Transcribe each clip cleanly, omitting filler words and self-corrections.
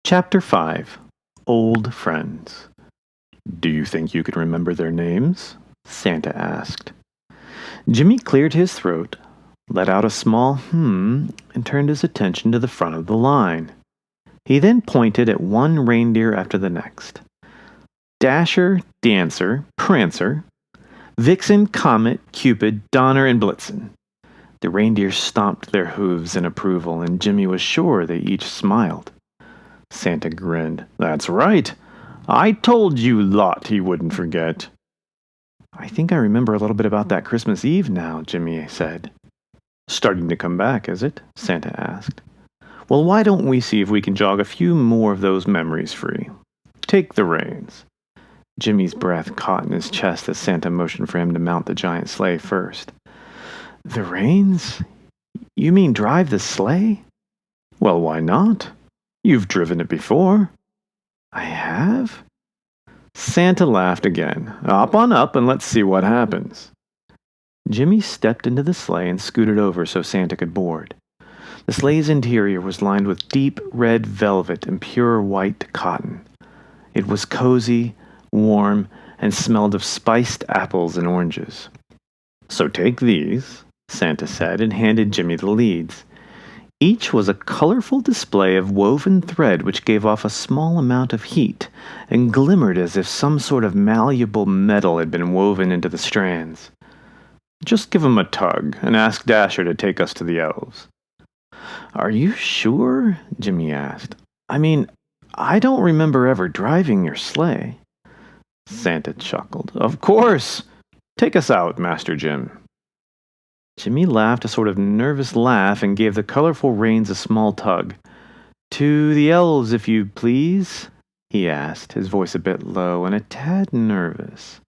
Chapter 5 Old Friends. Do you think you can remember their names? Santa asked. Jimmy cleared his throat, let out a small and turned his attention to the front of the line. He then pointed at one reindeer after the next. Dasher, Dancer, Prancer, Vixen, Comet, Cupid, Donner, and Blitzen. The reindeers stomped their hooves in approval, and Jimmy was sure they each smiled. Santa grinned. That's right. I told you Lot he wouldn't forget. I think I remember a little bit about that Christmas Eve now, Jimmy said. Starting to come back, is it? Santa asked. Well, why don't we see if we can jog a few more of those memories free? Take the reins. Jimmy's breath caught in his chest as Santa motioned for him to mount the giant sleigh first. The reins? You mean drive the sleigh? Well, why not? You've driven it before. I have? Santa laughed again. Hop on up and let's see what happens. Jimmy stepped into the sleigh and scooted over so Santa could board. The sleigh's interior was lined with deep red velvet and pure white cotton. It was cozy, warm, and smelled of spiced apples and oranges. So take these, Santa said, and handed Jimmy the leads. Each was a colorful display of woven thread which gave off a small amount of heat and glimmered as if some sort of malleable metal had been woven into the strands. Just give 'em a tug and ask Dasher to take us to the elves. Are you sure? Jimmy asked. I mean, I don't remember ever driving your sleigh. Santa chuckled. Of course! Take us out, Master Jim. Jimmy laughed a sort of nervous laugh and gave the colorful reins a small tug. To the elves, if you please, he asked, his voice a bit low and a tad nervous.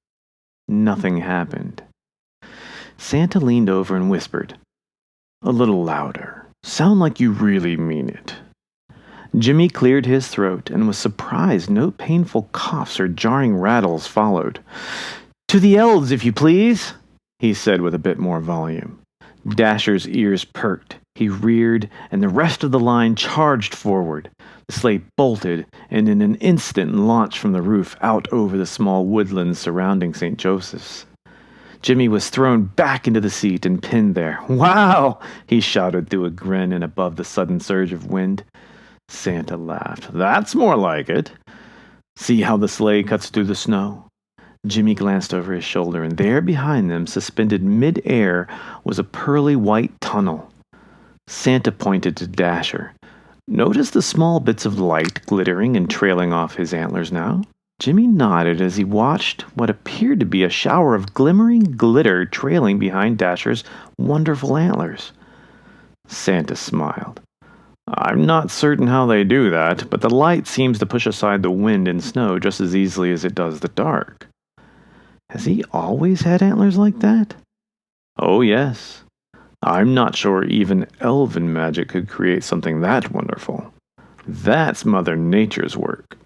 Nothing happened. Santa leaned over and whispered, a little louder. Sound like you really mean it. Jimmy cleared his throat and was surprised no painful coughs or jarring rattles followed. To the elves, if you please, he said with a bit more volume. Dasher's ears perked. He reared, and the rest of the line charged forward. The sleigh bolted, and in an instant launched from the roof out over the small woodlands surrounding St. Joseph's. Jimmy was thrown back into the seat and pinned there. Wow! He shouted through a grin and above the sudden surge of wind. Santa laughed. That's more like it. See how the sleigh cuts through the snow? Jimmy glanced over his shoulder, and there behind them, suspended mid-air, was a pearly white tunnel. Santa pointed to Dasher. Notice the small bits of light glittering and trailing off his antlers now? Jimmy nodded as he watched what appeared to be a shower of glimmering glitter trailing behind Dasher's wonderful antlers. Santa smiled. I'm not certain how they do that, but the light seems to push aside the wind and snow just as easily as it does the dark. Has he always had antlers like that? Oh, yes. I'm not sure even elven magic could create something that wonderful. That's Mother Nature's work.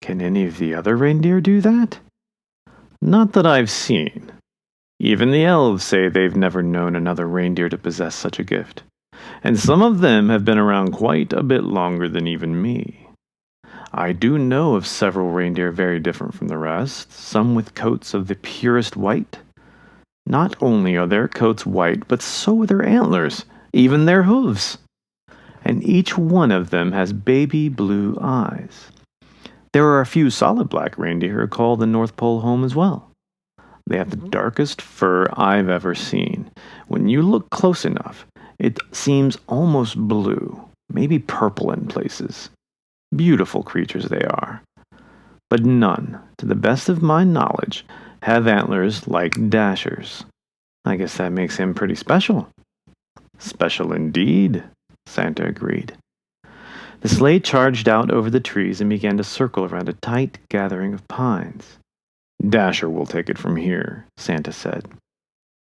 Can any of the other reindeer do that? Not that I've seen. Even the elves say they've never known another reindeer to possess such a gift. And some of them have been around quite a bit longer than even me. I do know of several reindeer very different from the rest, some with coats of the purest white. Not only are their coats white, but so are their antlers, even their hooves. And each one of them has baby blue eyes. There are a few solid black reindeer who are called the North Pole home as well. They have the darkest fur I've ever seen. When you look close enough, it seems almost blue, maybe purple in places. Beautiful creatures they are. But none, to the best of my knowledge, have antlers like Dasher's. I guess that makes him pretty special. Special indeed, Santa agreed. The sleigh charged out over the trees and began to circle around a tight gathering of pines. Dasher will take it from here, Santa said.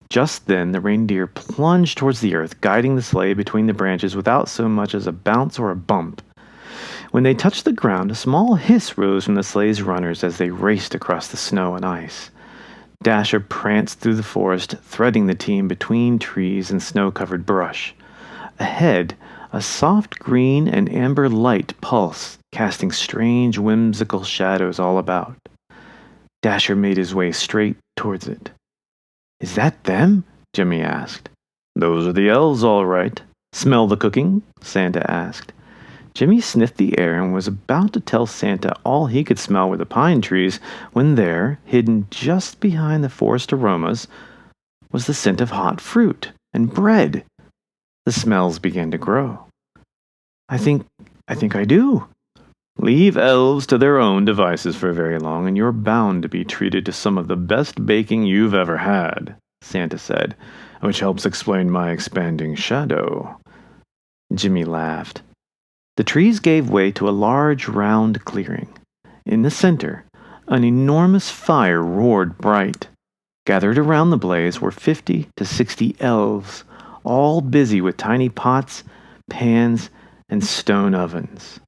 Just then the reindeer plunged towards the earth, guiding the sleigh between the branches without so much as a bounce or a bump. When they touched the ground, a small hiss rose from the sleigh's runners as they raced across the snow and ice. Dasher pranced through the forest, threading the team between trees and snow-covered brush. Ahead, A soft green and amber light pulsed, casting strange, whimsical shadows all about. Dasher made his way straight towards it. "Is that them?" Jimmy asked. "Those are the elves, all right. Smell the cooking?" Santa asked. Jimmy sniffed the air and was about to tell Santa all he could smell were the pine trees when there, hidden just behind the forest aromas, was the scent of hot fruit and bread. The smells began to grow. I think I do." "Leave elves to their own devices for very long, and you're bound to be treated to some of the best baking you've ever had," Santa said, "which helps explain my expanding shadow." Jimmy laughed. The trees gave way to a large round clearing. In the center, an enormous fire roared bright. Gathered around the blaze were 50 to 60 elves, all busy with tiny pots, pans, and stone ovens.